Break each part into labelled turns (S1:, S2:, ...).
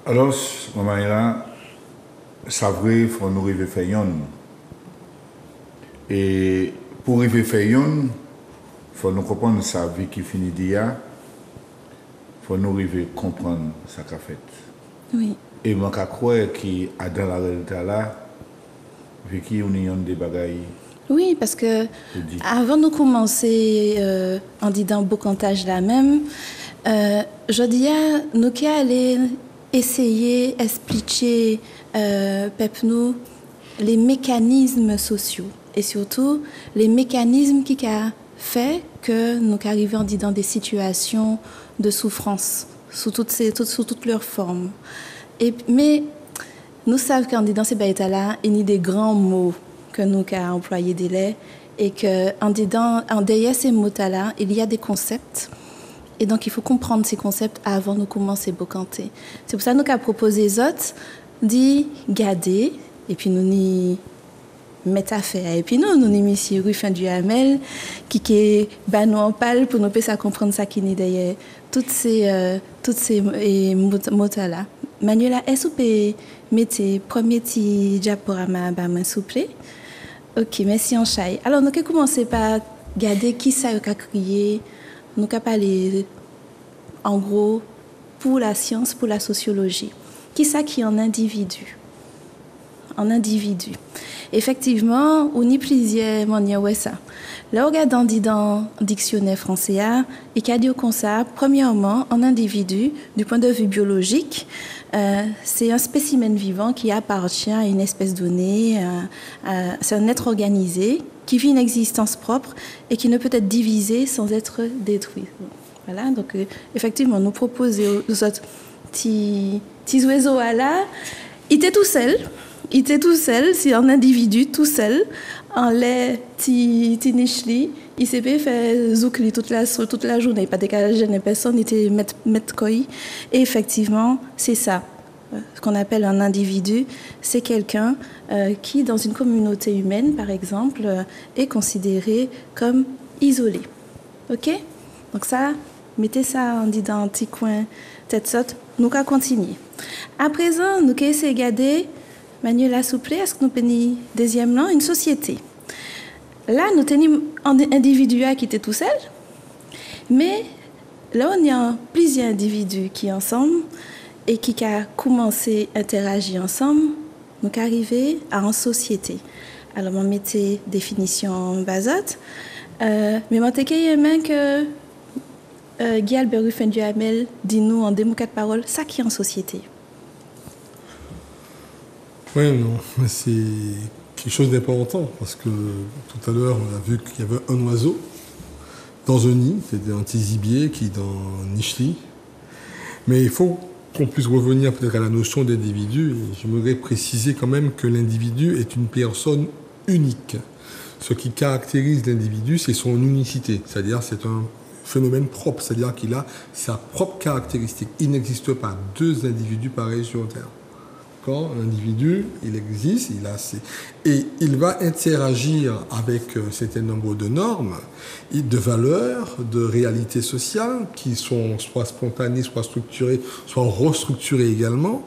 S1: Alors, maman là, ça vrai, il faut nous arriver à faire yon. Et pour arriver à faire yon, il faut nous comprendre sa vie qui finit d'hier. Il faut nous arriver à comprendre ce qu'a fait.
S2: Oui.
S1: Et moi, je crois qu'il a dans la réalité là, vu qu'il y a des bagailles.
S2: Oui, parce que avant de commencer en disant bocantage là même, je dis nous qui allons essayer d'expliquer nous les mécanismes sociaux et surtout les mécanismes qui a fait que nous arrivons dans des situations de souffrance sous toutes leurs formes. Mais nous savons qu'en dans ces bêtes-là, il y a des grands mots que nous avons employés délai et en derrière ces mots-là, il y a des concepts. Et donc, il faut comprendre ces concepts avant de commencer à bocanter. C'est pour ça que nous avons proposé les autres d'y garder et puis nous n'y mettre à faire. Et puis nous n'y mis Ruffin du Hamel qui nous en parle pour nous faire comprendre ça qui est derrière toutes ces mots-là. Manuela, est-ce que vous pouvez mettre le premier petit diaporama à main, s'il vous plaît? Ok, merci en chai. Alors, nous allons commencer par regarder qui ça a crié. Nous allons parler, en gros, pour la science, pour la sociologie. Qui ça qui est un individu? Un individu. Effectivement, on y plusieurs manières ouais ça. Là, on regarde dans le dictionnaire français, il y a dit comme ça, premièrement, un individu, du point de vue biologique, c'est un spécimen vivant qui appartient à une espèce donnée, c'est un être organisé qui vit une existence propre et qui ne peut être divisé sans être détruit. Voilà, donc effectivement, nous proposons aux autres petits oiseaux là, il était tout seul. Il était tout seul, c'est un individu tout seul, en lait, petit nicheli. Il s'est fait zoukli toute la journée. Pas de gêner personne, il était mettre koi. Et effectivement, c'est ça. Ce qu'on appelle un individu, c'est quelqu'un qui, dans une communauté humaine, par exemple, est considéré comme isolé. OK? Donc ça, mettez ça en dans un petit coin, tête saute. Nous allons continuer. À présent, nous allons essayer de regarder. Manuela, s'il vous plaît, est-ce que nous avons deuxièmement une société? Là, nous avons un individu qui était tout seul, mais là, on y a plusieurs individus qui sont ensemble et qui ont commencé à interagir ensemble. Nous arrivons à une société. Alors, on mettait définition basote, mais je veux que Guy Albert Ruffin du Hamel dit-nous en deux mots, quatre paroles, ça qui est en société.
S3: Oui, non, mais c'est quelque chose d'important parce que tout à l'heure, on a vu qu'il y avait un oiseau dans un nid, c'était un tisibier qui est dans Nicheli. Mais il faut qu'on puisse revenir peut-être à la notion d'individu. J'aimerais préciser quand même que l'individu est une personne unique. Ce qui caractérise l'individu, c'est son unicité, c'est-à-dire c'est un phénomène propre, c'est-à-dire qu'il a sa propre caractéristique. Il n'existe pas deux individus pareils sur Terre. Quand un individu, il existe, et il va interagir avec un certain nombre de normes, de valeurs, de réalités sociales qui sont soit spontanées, soit structurées, soit restructurées également,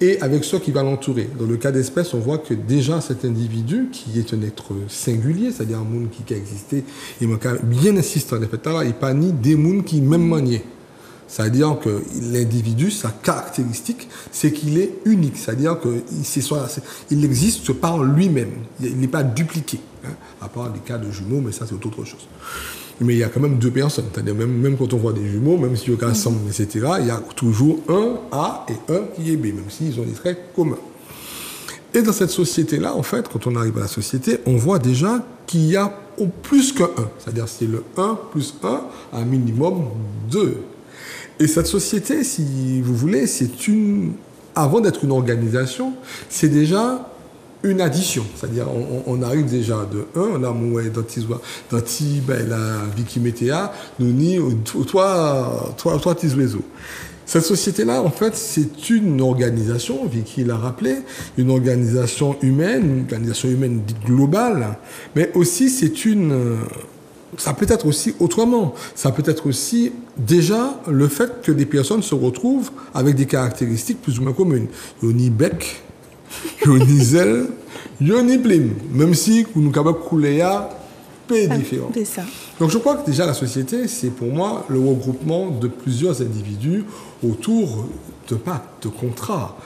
S3: et avec ceux qui va l'entourer. Dans le cas d'espèce, on voit que déjà cet individu, qui est un être singulier, c'est-à-dire un monde qui a existé, et bien insistant, en fait, là, il n'y a pas ni des mondes qui même maniaient. C'est-à-dire que l'individu, sa caractéristique, c'est qu'il est unique. C'est-à-dire qu'il existe par lui-même. Il n'est pas dupliqué. Hein, à part les cas de jumeaux, mais ça, c'est autre chose. Mais il y a quand même deux personnes. C'est-à-dire même quand on voit des jumeaux, même s'ils sont ensemble, etc., il y a toujours un A et un qui est B, même s'ils ont des traits communs. Et dans cette société-là, en fait, quand on arrive à la société, on voit déjà qu'il y a plus qu'un 1. C'est-à-dire que c'est le 1 plus 1, un minimum 2. Et cette société, si vous voulez, avant d'être une organisation, c'est déjà une addition. C'est-à-dire, on arrive déjà de 1, on a moué dans la Wikimédia, nous ni, toi, tes oiseaux. Cette société-là, en fait, c'est une organisation, Vicky l'a rappelé, une organisation humaine dite globale, mais aussi c'est une ça peut être aussi autrement. Ça peut être aussi déjà le fait que des personnes se retrouvent avec des caractéristiques plus ou moins communes. Yoni bec, yoni zel, yoni plim. Même si nous sommes capables de couler à peu différents.
S2: C'est ça.
S3: Donc je crois que déjà la société, c'est pour moi le regroupement de plusieurs individus autour de pactes, de contrats.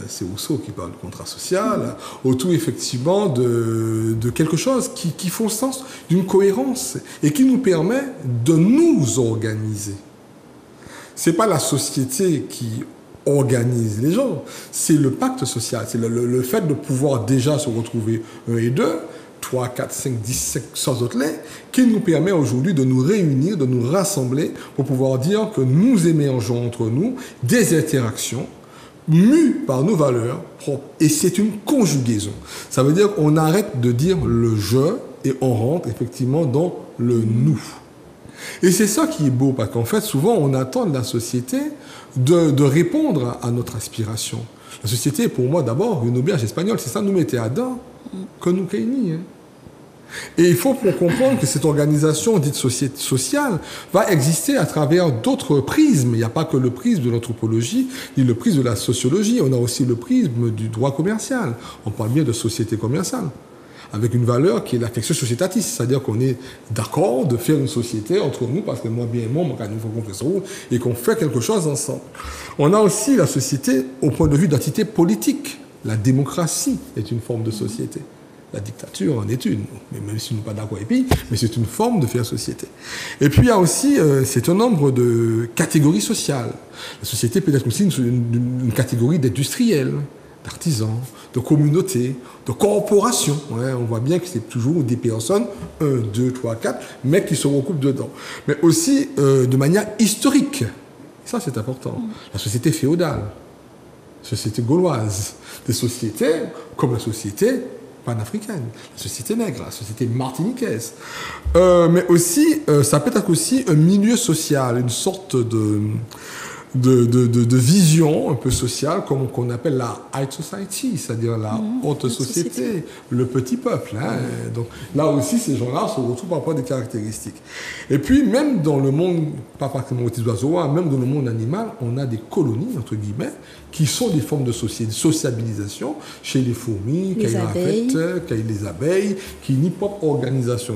S3: C'est Rousseau qui parle de contrat social, autour effectivement de quelque chose qui font sens d'une cohérence et qui nous permet de nous organiser. C'est pas la société qui organise les gens, c'est le pacte social, c'est le fait de pouvoir déjà se retrouver un et deux, 3, 4, 5, 10, 500 autres laits, qui nous permet aujourd'hui de nous réunir, de nous rassembler pour pouvoir dire que nous émergeons entre nous des interactions mues par nos valeurs propres. Et c'est une conjugaison. Ça veut dire qu'on arrête de dire le je et on rentre effectivement dans le nous. Et c'est ça qui est beau, parce qu'en fait, souvent, on attend de la société de répondre à notre aspiration. La société est pour moi d'abord une auberge espagnole, c'est ça, nous mettez à dents que nous créons. Et il faut comprendre que cette organisation dite société sociale va exister à travers d'autres prismes. Il n'y a pas que le prisme de l'anthropologie, ni le prisme de la sociologie. On a aussi le prisme du droit commercial. On parle bien de société commerciale, avec une valeur qui est l'affection sociétatis, c'est-à-dire qu'on est d'accord de faire une société entre nous, parce que moi bien moi, mon canif et qu'on fait quelque chose ensemble. On a aussi la société au point de vue d'entité politique. La démocratie est une forme de société. La dictature en est une, même si nous ne sommes pas d'accord et mais c'est une forme de faire société. Et puis il y a aussi c'est un nombre de catégories sociales. La société peut être aussi une catégorie d'industriels, d'artisans, de communautés, de corporations. Ouais, on voit bien que c'est toujours des personnes, 1, 2, 3, 4, mais qui se recoupent dedans. Mais aussi de manière historique. Ça, c'est important. La société féodale, la société gauloise, des sociétés comme la société panafricaine, la société nègre, la société martiniquaise. Mais aussi, ça peut être aussi un milieu social, une sorte de vision un peu sociale, comme qu'on appelle la high society, c'est-à-dire la haute société, le petit peuple. Hein. Donc là aussi, ces gens-là se retrouvent par rapport à des caractéristiques. Et puis, même dans le monde, pas particulièrement aux oiseaux, même dans le monde animal, on a des colonies, entre guillemets, qui sont des formes de sociabilisation chez les fourmis, les abeilles, qui n'y pas organisation.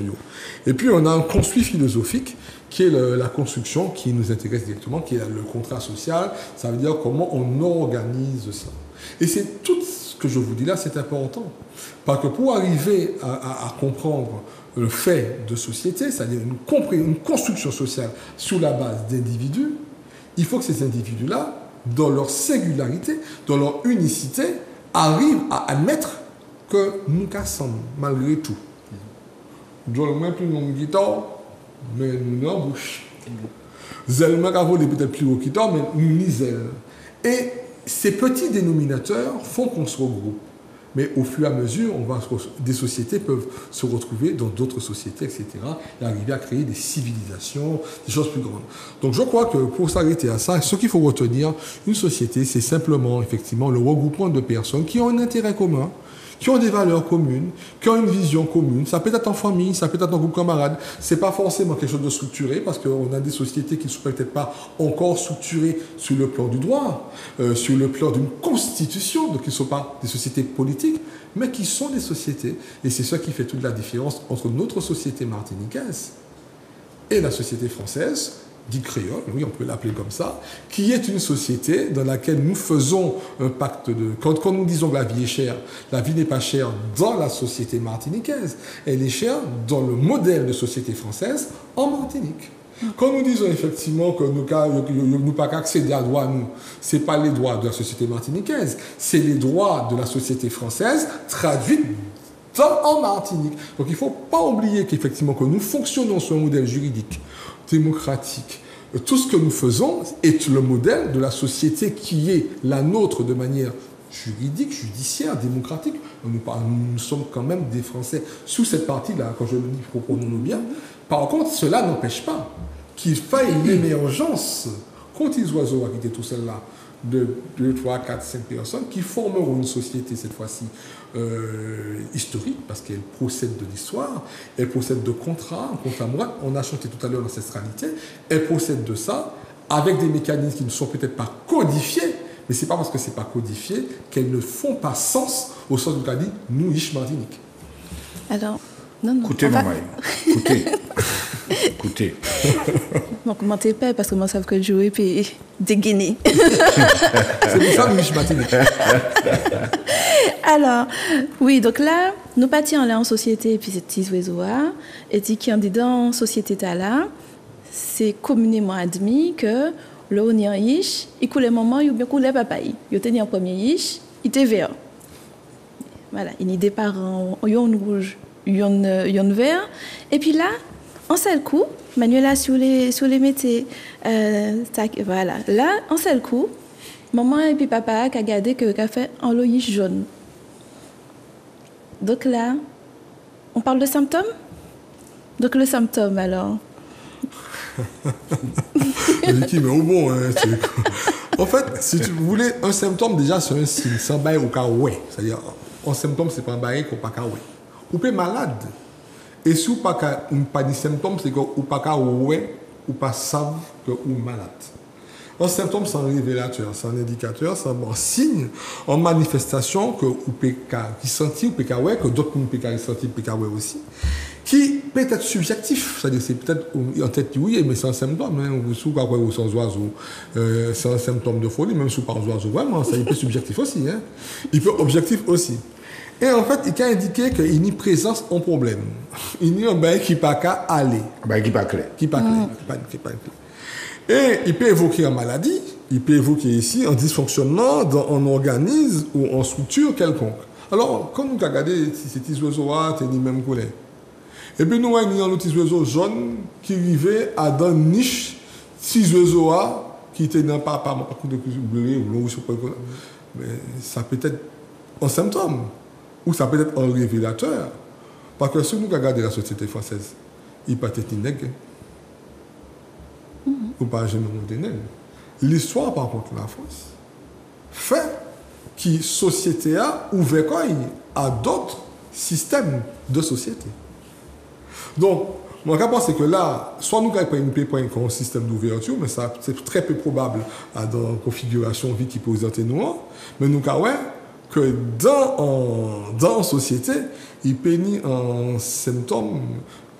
S3: Et puis, on a un construit philosophique qui est la construction qui nous intéresse directement, qui est le contrat social. Ça veut dire comment on organise ça. Et c'est tout ce que je vous dis là, c'est important. Parce que pour arriver à comprendre le fait de société, c'est-à-dire une construction sociale sur la base d'individus, il faut que ces individus-là, dans leur singularité, dans leur unicité, arrivent à admettre que nous cassons malgré tout. Je ne mets plus mon guitare, mais nous n'en bouche. Zelma est peut-être plus haut qu'il tord, mais nous n'y zèle. Et ces petits dénominateurs font qu'on se regroupe. Mais au fur et à mesure, des sociétés peuvent se retrouver dans d'autres sociétés, etc. et arriver à créer des civilisations, des choses plus grandes. Donc je crois que pour s'arrêter à ça, ce qu'il faut retenir, une société, c'est simplement, effectivement, le regroupement de personnes qui ont un intérêt commun, qui ont des valeurs communes, qui ont une vision commune. Ça peut être en famille, ça peut être en groupe camarade. C'est pas forcément quelque chose de structuré, parce qu'on a des sociétés qui ne sont peut-être pas encore structurées sur le plan du droit, sur le plan d'une constitution, donc qui ne sont pas des sociétés politiques, mais qui sont des sociétés. Et c'est ça qui fait toute la différence entre notre société martiniquaise et la société française, dite créole, oui, on peut l'appeler comme ça, qui est une société dans laquelle nous faisons un pacte de... Quand nous disons que la vie est chère, la vie n'est pas chère dans la société martiniquaise, elle est chère dans le modèle de société française en Martinique. Quand nous disons effectivement que nous n'avons pas qu'à accéder à droit, nous, ce n'est pas les droits de la société martiniquaise, c'est les droits de la société française traduits en Martinique. Donc il ne faut pas oublier qu'effectivement que nous fonctionnons sur un modèle juridique démocratique. Tout ce que nous faisons est le modèle de la société qui est la nôtre de manière juridique, judiciaire, démocratique. Nous sommes quand même des Français sous cette partie-là, quand je le dis, comprenons-nous bien. Par contre, cela n'empêche pas qu'il faille l'émergence quand les oiseaux qui étaient tout seuls là, de 2, 3, 4, 5 personnes qui formeront une société cette fois-ci historique parce qu'elle procède de l'histoire, elle procède de contrats, un contrat moral. On a chanté tout à l'heure l'ancestralité, elle procède de ça avec des mécanismes qui ne sont peut-être pas codifiés, mais ce n'est pas parce que ce n'est pas codifié qu'elles ne font pas sens au sens où tu as dit nous, Ish Martinique.
S2: Alors, non.
S1: Écoutez, maman, écoutez. Écoutez.
S2: Bon, commentez pas parce que moi, ça veut que jouer puis dégainer.
S3: C'est pour ça, nous, Ish Martinique.
S2: Alors, oui, donc là, nous partions là en société, et puis ces petits oiseaux, et qui en dedans, société là, c'est communément admis que là, on est en ish, il coule le moment, il bien coule papaye. Il était en premier ish, il était vert. Voilà, il y a des parents, il y a un rouge, il y a un vert. Et puis là, en seul coup, Manuela sur les métiers, voilà, là, en seul coup, maman et puis papa a regardé que a fait un loïs jaune. Donc là, on parle de symptômes. Donc le symptôme alors.
S3: Mais au bon, hein, en fait, si tu voulais un symptôme, déjà c'est un signe, c'est un bail au cas où. C'est-à-dire, un symptôme, c'est pas un bail qu'on pas cas où. Ou pas malade. Et si vous pas de symptômes, c'est que vous pas ou pas savent que vous malade. Un symptôme, c'est un révélateur, c'est un indicateur, c'est un signe, en manifestation que vous pouvez sentir, vous pouvez que d'autres pouvez ressentir, vous pouvez aussi, qui peut être subjectif, c'est-à-dire c'est peut-être en tête oui, mais c'est un symptôme, hein, vous sous quoi ou sans oiseau, c'est un symptôme de folie, même sous par oiseau, vraiment, ça il peut subjectif aussi, hein, il peut objectif aussi. Et en fait, il peut indiquer qu'il y a une présence en problème, il y a un bail qui pas qu'à aller,
S1: Qui pas clair.
S3: qui pas clair, qui pas clair. Et il peut évoquer une maladie, il peut évoquer ici un dysfonctionnement dans un organisme ou en structure quelconque. Alors, quand nous regardons ces petits oiseaux-là, c'est les mêmes couleurs. Et puis nous avons un petit oiseau jaune qui arrivait à dans une niche, petits oiseaux-là qui étaient dans pas de bleu ou l'eau, mais ça peut être un symptôme ou ça peut être un révélateur. Parce que si nous regardons la société française, il peut être nègre. Ou pas jamais moderne. L'histoire, par contre, de la France, fait que la société a ouvert à d'autres systèmes de société. Donc, moi, je pense que là, soit nous avons un système d'ouverture, mais ça, c'est très peu probable dans la configuration vie qui peut présenter nous, mais nous avons que dans la société, il peut y avoir un symptôme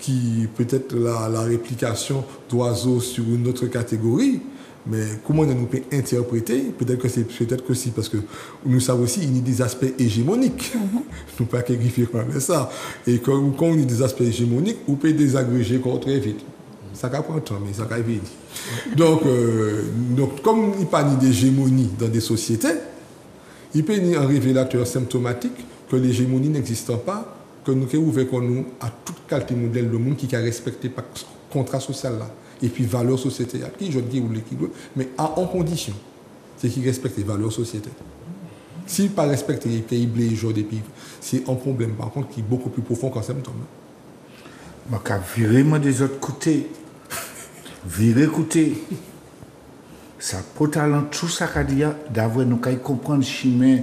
S3: qui peut être la réplication d'oiseaux sur une autre catégorie, mais comment nous peut interpréter, peut-être que si, parce que nous savons aussi qu'il y a des aspects hégémoniques. Nous ne pouvons pas qualifier avec ça. Et quand on a des aspects hégémoniques, on peut désagréger très vite. Ça prend un temps, mais ça va vite. Donc, comme il n'y a pas d'hégémonie dans des sociétés, il peut y avoir un révélateur symptomatique que l'hégémonie n'existe pas, que nous avons ouvert à toute qualité de modèle de monde qui a respecté le contrat social là, et puis valeurs sociétales, qui je dis ou l'équilibre, mais en condition, c'est qui respecte les valeurs sociétales. S'il ne pas respecter les pays blés, les pays, c'est un problème par contre qui est beaucoup plus profond qu'un symptôme.
S1: Je vais virer des autres côtés. Virer côté. Ça peut talent tout ça qu'a dit d'avoir nous qu'à comprendre chemin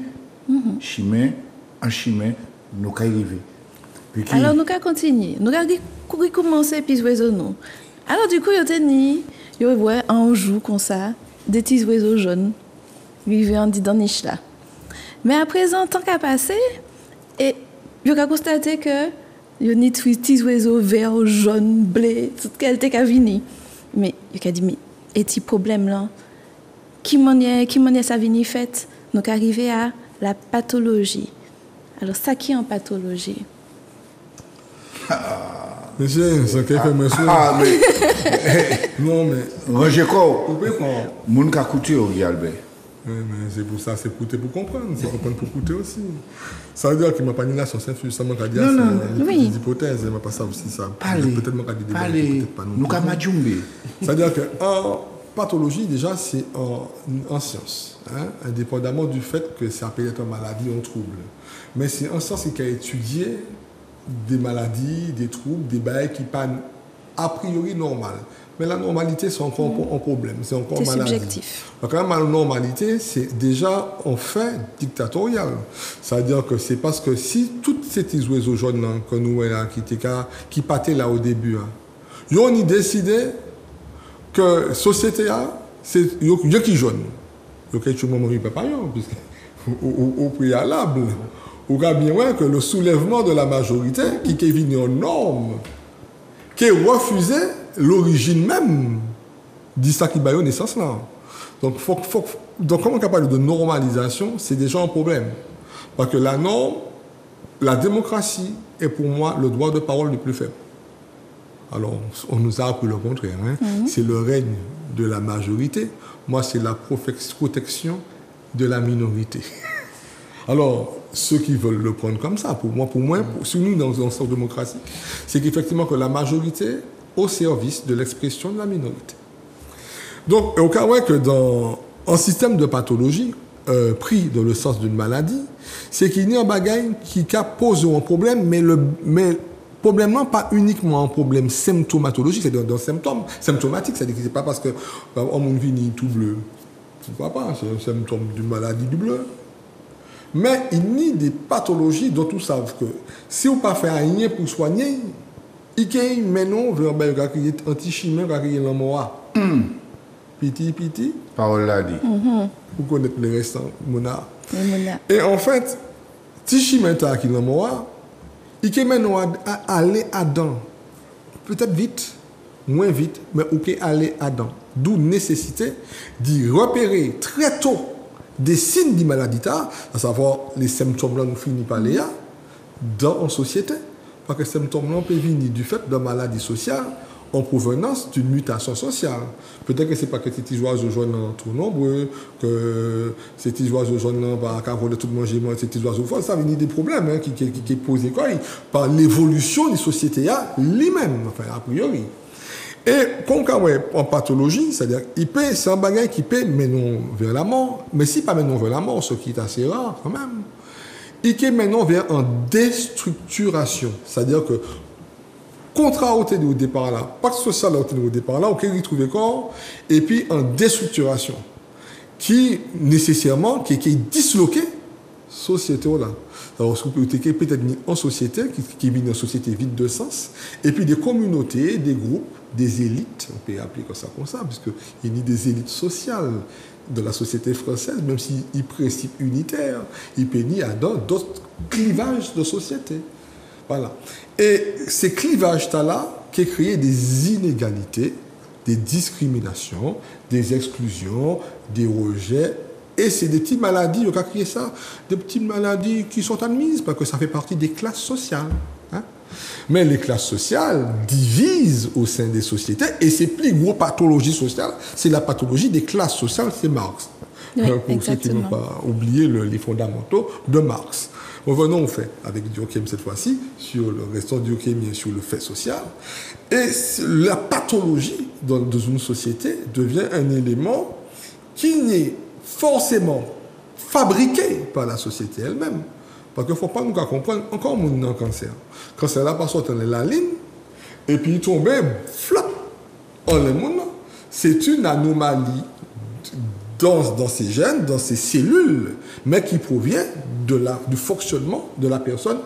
S1: en chemin nous qu'à arriver.
S2: Alors nous allons continuer. Nous allons commencer puis oiseaux nous. Alors du coup il y a un jour comme ça des petits oiseaux jaunes vivent en dans niche là. Mais à présent tant qu'à passer et il a constaté que il y a des petits oiseaux verts, jaunes, bleus, toute qualité qu'a vini. Mais il a dit mais et petit problème là qui m'en ça vini fait nous arriver à la pathologie. Alors ça qui est en pathologie?
S3: Monsieur, ça fait monsieur.
S1: Mais.
S3: Non, mais.
S1: Roger quoi? Moun ka coûté au Albert.
S3: Mais c'est pour ça, c'est coûter pour comprendre. C'est comprendre pour coûter aussi. Ça veut dire qu'il m'a pas dit là sur Saint-Fus, ça m'a dit c'est des hypothèses, il m'a pas ça aussi. Ça. Peut-être m'a dit des peut-être pas nous.
S1: Nous ka majumbe.
S3: C'est-à-dire qu'en pathologie, déjà, c'est en science. Hein, indépendamment du fait que ça peut être une maladie ou un trouble. Mais c'est en science qui a étudié des maladies, des troubles, des bails qui sont a priori normales. Mais la normalité, c'est encore un problème. C'est encore
S2: C'est
S3: maladie.
S2: subjectif.
S3: Donc, quand même, la normalité, c'est déjà en fait dictatorial. C'est-à-dire que c'est parce que si toutes ces petits oiseaux jaunes là, que nous là, qui partaient là au début, hein, ils ont décidé que la société a, c'est eux qui jaune. Ils ont moment ils ne peuvent pas puisque au préalable, on voit bien ouais, que le soulèvement de la majorité qui est venu en norme, qui refusait l'origine même de ça qui a naissance là. Donc, donc, quand on parle de normalisation, c'est déjà un problème. Parce que la norme, la démocratie est pour moi le droit de parole le plus faible. Alors, on nous a appris le contraire. Hein. C'est le règne de la majorité. Moi, c'est la protection de la minorité. Alors, ceux qui veulent le prendre comme ça, pour moi, si nous, dans une démocratie, c'est qu'effectivement que la majorité au service de l'expression de la minorité. Donc, au cas où que dans un système de pathologie pris dans le sens d'une maladie, c'est qu'il y a un bagage qui pose un problème, mais problème non pas uniquement un problème symptomatologique, c'est dans symptômes symptomatiques, c'est-à-dire que c'est pas parce que on vit tout bleu, pourquoi pas, c'est un symptôme d'une maladie du bleu. Mais il y a des pathologies dont tous savent que si on ne fait rien pour soigner, il y a maintenant un anti-chimien qui est dans le Piti.
S1: Parole l'a dit.
S3: Pour connaître les restants, Mona. Et en fait, anti-chimien qui est dans le il est maintenant à aller à dents. Peut-être vite, moins vite, mais il aller à dents. D'où nécessité d'y repérer très tôt des signes de maladie, à savoir les symptômes là nous finissons par les dans une société. Parce que les symptômes là peuvent venir du fait de maladie sociale en provenance d'une mutation sociale. Peut-être que ce n'est pas que ces petits oiseaux jaunes sont trop nombreux, que ces petits oiseaux jaunes ne vont pas tout manger, ces petits oiseaux folles, ça vient des problèmes hein, qui posent par l'évolution des sociétés lui-même, enfin, a priori. Et quand on est en pathologie, c'est-à-dire c'est un bagage qui peut mener vers la mort, mais si pas mener vers la mort, ce qui est assez rare quand même, il peut mener vers une déstructuration, c'est-à-dire que contrat au départ là, pacte social au départ là, auquel il trouve corps, et puis en déstructuration, qui nécessairement qui est disloqué société là. Alors, peut-être en société, qui vit dans une société vide de sens, et puis des communautés, des groupes, des élites, on peut appeler comme ça, parce qu'il y a des élites sociales de la société française, même s'il principe unitaire, il peut y avoir d'autres clivages de société. Voilà. Et ces clivages-là qui créent des inégalités, des discriminations, des exclusions, des rejets. Et c'est des petites maladies, on a créé ça, des petites maladies qui sont admises parce que ça fait partie des classes sociales. Hein? Mais les classes sociales divisent au sein des sociétés et ces plus grosses pathologies sociales, c'est la pathologie des classes sociales, c'est Marx.
S2: Oui,
S3: pour ceux qui n'ont pas oublié les fondamentaux de Marx. Revenons au fait, avec Durkheim cette fois-ci, sur le restant de Durkheim et sur le fait social. Et la pathologie dans une société devient un élément qui n'est forcément fabriqué par la société elle-même. Parce qu'il ne faut pas nous comprendre, encore mon cancer. Quand c'est là, par sorte la ligne, et puis il tombe, flop, en le monde, c'est une anomalie dans ces gènes, dans ces cellules, mais qui provient du fonctionnement de la personne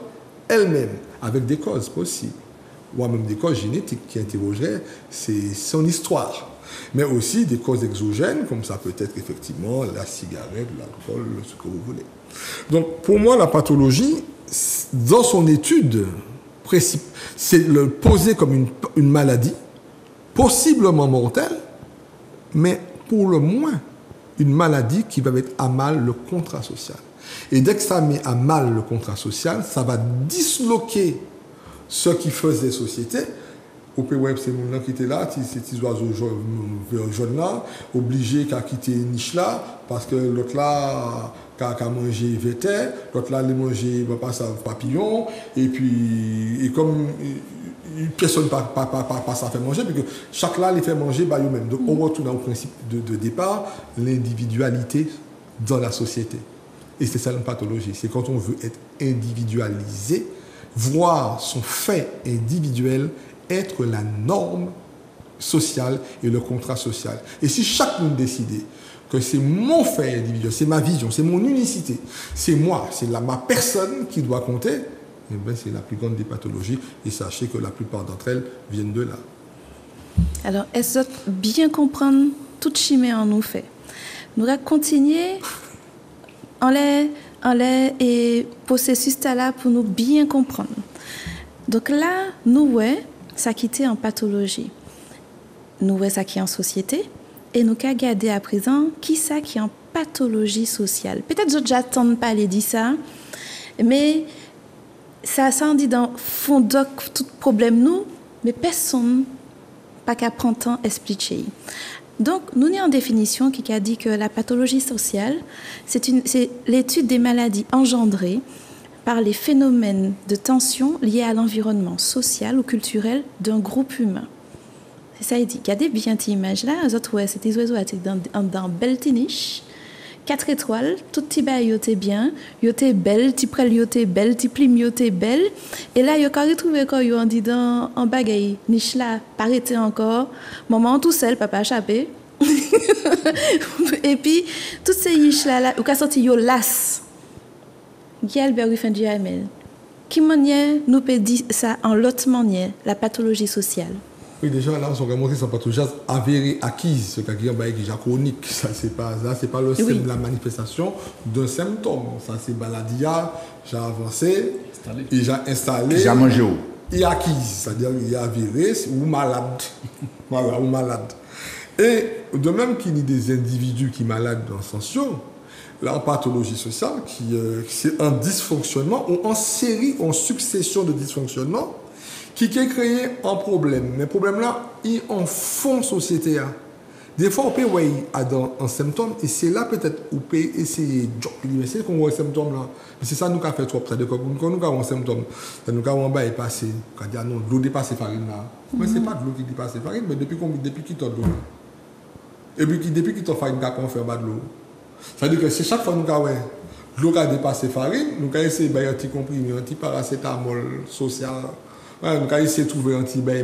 S3: elle-même, avec des causes possibles, ou même des causes génétiques qui interrogeraient son histoire. Mais aussi des causes exogènes, comme ça peut être effectivement la cigarette, l'alcool, ce que vous voulez. Donc, pour moi, la pathologie, dans son étude, c'est le poser comme une maladie, possiblement mortelle, mais pour le moins, une maladie qui va mettre à mal le contrat social. Et dès que ça met à mal le contrat social, ça va disloquer ce qui faisait société. Au PWeb, c'est mon nom qui était là, ces petits oiseaux jaunes là, obligés qu'à quitter une niche là, parce que l'autre là, qu'à manger vétère, l'autre là, les manger papillon, et puis, et comme personne pas ça fait manger, parce que chaque là, les fait manger, bah, eux-mêmes. Donc, on retourne au principe de départ, l'individualité dans la société. Et c'est ça une pathologie, c'est quand on veut être individualisé, voir son fait individuel être la norme social et le contrat social. Et si chacun décidait que c'est mon fait individuel, c'est ma vision, c'est mon unicité, c'est moi, c'est ma personne qui doit compter, eh bien, c'est la plus grande des pathologies. Et sachez que la plupart d'entre elles viennent de là.
S2: Alors, est-ce que bien comprendre toute chimie en nous fait? Nous allons continuer en les et processus là pour nous bien comprendre. Donc là, nous voyons ça qui est en pathologie. Nous voyons ça qui est en société. Et nous allons regarder à présent qui ça qui est en pathologie sociale. Peut-être que j'attends de parler de ça, mais ça on dit dans fond de tout problème nous, mais personne pas qu'à prendre temps expliquer. Donc nous avons une définition qui a dit que la pathologie sociale, c'est l'étude des maladies engendrées par les phénomènes de tension liés à l'environnement social ou culturel d'un groupe humain. C'est ça, il dit. Regardez bien cette image-là. Les autres, ouais, c'est des oiseaux dans belle niche. 4 étoiles, tout petit bas, ils étaient bien. Ils étaient belles, petit près, ils étaient belles, petit plim, ils étaient belles. Et là, ils ont retrouvé quand ils ont dit dans en bagaille, niche là, paraît encore. Maman tout seul, papa échappé. Et puis, toutes ces niches-là, où qu'a sorti, ils ont las. Guy Albert Ruffin du Hamel. Qui manière nous peut dire ça en l'autre manière, la pathologie sociale?
S3: Oui, déjà, là, on a montré sa pathologie avérée, acquise, ce qui est déjà chronique. Ça, c'est pas la manifestation d'un symptôme. Ça, c'est maladie, j'ai avancé, et j'ai installé.
S1: J'ai mangé.
S3: Et acquise, c'est-à-dire il est avéré ou malade. Voilà, ou malade. Et de même qu'il y a des individus qui sont malades dans l'ascension, là, en pathologie sociale, c'est un dysfonctionnement ou en série, en succession de dysfonctionnements, qui est créé un problème. Mais le problème là, il est en fond société. Des fois, on peut voir un symptôme, et c'est là peut-être on peut essayer de essayer qu'on voit un symptôme là. C'est ça nous qui a fait trop. C'est-à-dire que quand nous avons un symptôme, nous avons un bail passé, on dit non, l'eau dépasse farine là. Mais ce n'est pas de l'eau qui dépasse farine, mais depuis qu'il t'en l'eau. Et puis depuis qu'il t'en farine, on fait bas de l'eau. C'est-à-dire que c'est chaque fois que nous avons l'eau qui a dépassé farine, nous avons essayé de faire un petit comprimé, un petit paracétamol social. Ouais, donc, essayer de trouver un petit bain.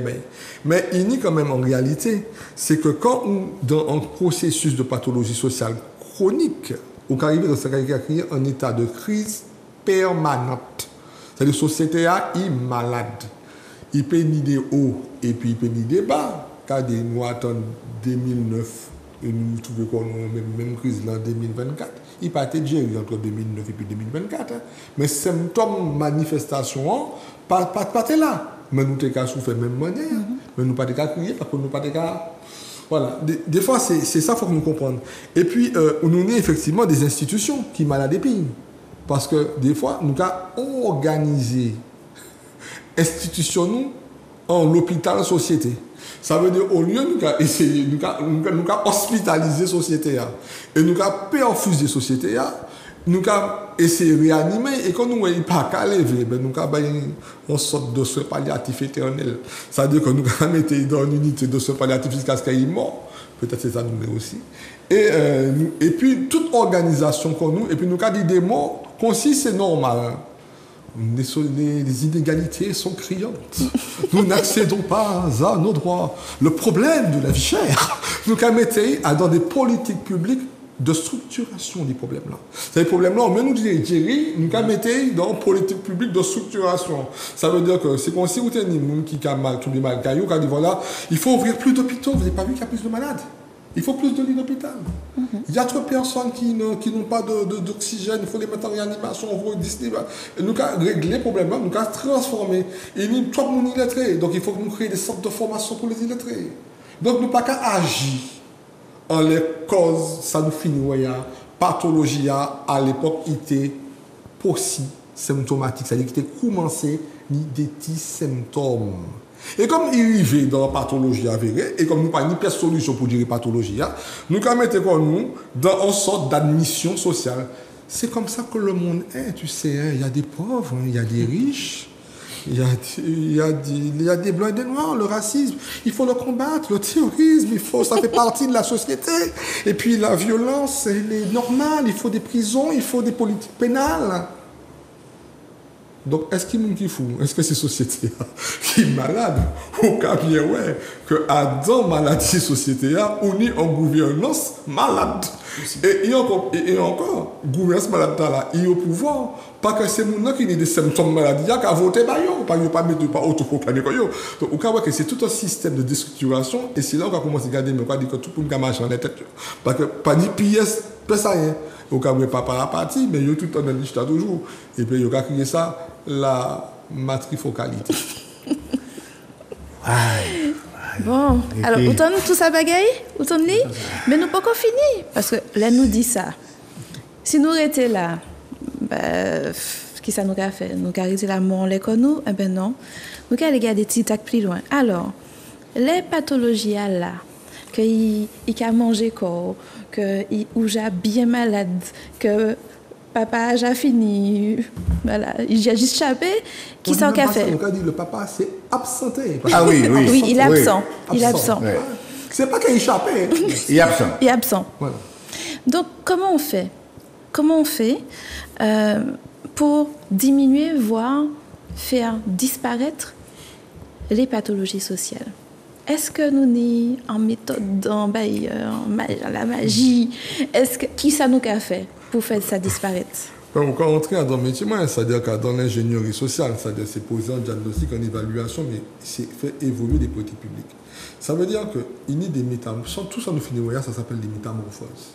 S3: Mais il y a quand même en réalité, c'est que quand on dans un processus de pathologie sociale chronique, on arrive dans un état de crise permanente. C'est-à-dire que la société est malade. Il peut ni des hauts et puis il peut ni des bas. Car nous attendons 2009 et nous trouvons qu'on a même crise en 2024. Il peut être géré entre 2009 et puis 2024. Mais symptômes, manifestations, pas là. Mais nous avons souffert même manière. Mais nous pas de cas crier parce que nous pas de cas. Voilà. Des fois, c'est ça qu'il faut que nous comprenions. Et puis, nous avons effectivement des institutions qui malades des pays. Parce que des fois, nous avons organisé institutions en l'hôpital société. Ça veut dire, au lieu de nous essayer, nous avons hospitalisé la société. Et nous avons perfuser la société. Nous avons essayé de réanimer. Et quand nous n'avons pas qu'à lever, nous avons une sorte de soins palliatifs éternels. Ça veut dire que nous avons mis dans une unité de soins palliatifs jusqu'à ce qu'il est mort. Peut-être c'est ça nous aussi. Et puis, toute organisation qu'on nous, et puis nous avons dit des mots, qu'on si c'est normal. Les inégalités sont criantes. Nous n'accédons pas à nos droits. Le problème de la vie chère, nous avons mis dans des politiques publiques de structuration des problèmes-là. Ces problèmes-là, on nous dit, nous avons mis dans une politique publique de structuration. Ça veut dire que c'est comme si vous avez des gens qui ont mal, qui ont dit, voilà, il faut ouvrir plus d'hôpitaux. Vous n'avez pas vu qu'il y a plus de malades? Il faut plus de lits d'hôpital. Il y a trop de personnes qui n'ont pas d'oxygène. Il faut les mettre en réanimation. On veut nous avons réglé le problème, nous avons transformé. Et nous sommes illettrés. Donc il faut que nous créions des sortes de formations pour les illettrés. Donc nous n'avons pas qu'à agir en les causes. Ça nous finit. Pathologie à l'époque était aussi symptomatique. C'est-à-dire qu'il était commencé des petits symptômes. Et comme il arrivait dans la pathologie avérée, et comme nous n'avons pas de solution pour dire pathologie, nous avons mis nous dans une sorte d'admission sociale. C'est comme ça que le monde est, tu sais. Il y a des pauvres, il y a des riches, il y a des blancs et des noirs, le racisme. Il faut le combattre, le terrorisme, ça fait partie de la société. Et puis la violence, elle est normale, il faut des prisons, il faut des politiques pénales. Donc, est-ce qu'il y a qui fou? Est-ce que c'est société qui est malade? Ou bien, ouais, que dans maladie société, on est en gouvernance malade. Et encore, gouvernance malade là, il est au pouvoir. Pas que c'est mon qui a des symptômes de maladie, qui a voté par eux, pas mettre pas autoproclamer comme eux. Donc, on voit que c'est tout un système de déstructuration, et c'est là qu'on commence à regarder, mais on va dire que tout le monde marche en tête. Parce que pas ni pièce, pas ça rien. On ne pas par la partie, mais il y a tout le temps dans l'histoire toujours. Et puis, il y a crié ça, la matrifocalité.
S2: Bon, alors, autant tout ça bagaille, autant lit, mais nous pas qu'on fini. Parce que là, nous dit ça. Si nous étions là, qui ça nous a fait? Nous avons arrêté la mort, les nous? Eh bien non. Nous avons regardé des petits tacs plus loin. Alors, les pathologies là, qu'il a mangé corps, qu'il a bien malade, que papa a déjà fini, voilà, il a juste chapé, qui s'en a fait?
S3: On a dit le papa s'est absenté.
S1: Ah oui, oui.
S2: Oui, il est absent.
S3: Oui.
S2: Il est absent.
S1: Ouais.
S3: C'est pas qu'il a échappé.
S1: Il est absent.
S2: Il est absent.
S3: Voilà.
S2: Donc, comment on fait pour diminuer, voire faire disparaître les pathologies sociales? Est-ce que nous sommes en méthode, en la magie? Qui ça nous a fait pour faire ça disparaître?
S3: Quand on entre dans le métier, c'est-à-dire que dans l'ingénierie sociale, c'est-à-dire c'est poser un diagnostic, une évaluation, mais c'est faire évoluer des politiques publiques. Ça veut dire qu'il y a des métamorphoses, tout ça nous finit, ça s'appelle des métamorphoses.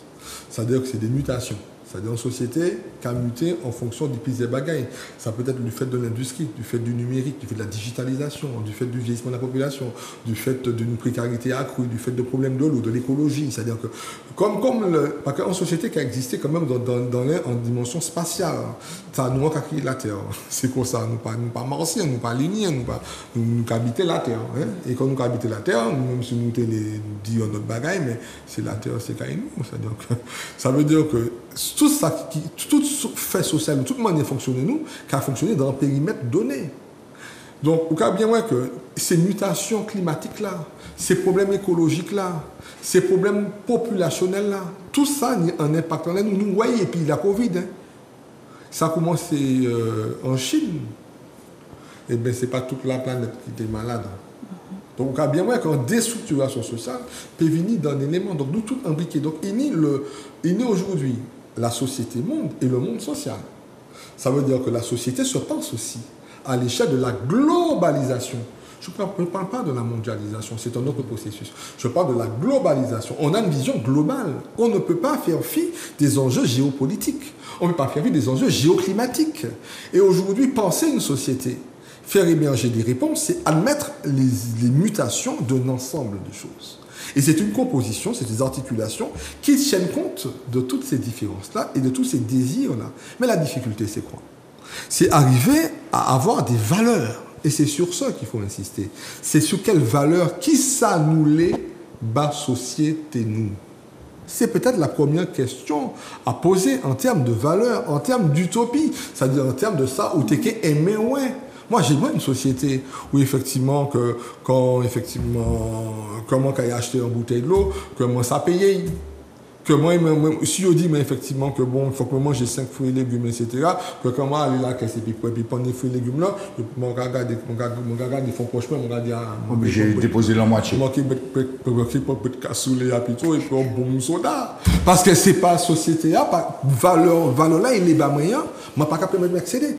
S3: C'est-à-dire que c'est des mutations. C'est-à-dire une société qui a muté en fonction des pistes et bagailles. Ça peut être du fait de l'industrie, du fait du numérique, du fait de la digitalisation, du fait du vieillissement de la population, du fait d'une précarité accrue, du fait de problèmes de l'eau, de l'écologie. C'est-à-dire que, parce qu'une société qui a existé quand même en dimension spatiale, ça nous a créé la Terre. C'est comme ça, nous pas martiens, nous pas ligniens, nous habitons la Terre. Hein? Et quand nous habitons la Terre, nous même si nous dit notre bagaille, mais c'est la Terre, c'est quand même nous. C'est-à-dire que, ça veut dire que tout ça, tout fait social, toute manière de fonctionner nous, qui a fonctionné dans un périmètre donné. Donc, on voit bien que ces mutations climatiques-là, ces problèmes écologiques-là, ces problèmes populationnels-là, tout ça a un impact en nous. Nous voyons, et puis la Covid, hein, ça a commencé en Chine. Et bien, ce n'est pas toute la planète qui était malade. Donc, on voit bien qu'en déstructuration sociale peut venir d'un élément. Donc, nous tous impliqués. Donc, il y a aujourd'hui la société monde et le monde social. Ça veut dire que la société se pense aussi à l'échelle de la globalisation. Je ne parle pas de la mondialisation, c'est un autre processus. Je parle de la globalisation. On a une vision globale. On ne peut pas faire fi des enjeux géopolitiques. On ne peut pas faire fi des enjeux géoclimatiques. Et aujourd'hui, penser une société, faire émerger des réponses, c'est admettre les mutations d'un ensemble de choses. Et c'est une composition, c'est des articulations qui tiennent compte de toutes ces différences-là et de tous ces désirs-là. Mais la difficulté, c'est quoi? C'est arriver à avoir des valeurs. Et c'est sur ça qu'il faut insister. C'est sur quelles valeurs, qui ça nous les bas société nous? C'est peut-être la première question à poser en termes de valeurs, en termes d'utopie, c'est-à-dire en termes de ça où tu es aimé, ouais. Moi, j'ai une société où, effectivement, comment il a acheté une bouteille de l'eau, comment ça payait. Que moi, si on dit, mais effectivement, que bon, il faut que moi j'ai 5 fruits et légumes, etc., que comment aller là, qu'est-ce que puis prendre les fruits et légumes là, mon gars, ils font prochement, mon gars dit,
S1: obligé de déposer la moitié.
S3: Moi qui peut cassoule à plutôt et puis un bon soda. Parce que c'est pas société, valeur là, il est bas moyen, moi pas capable de m'accéder.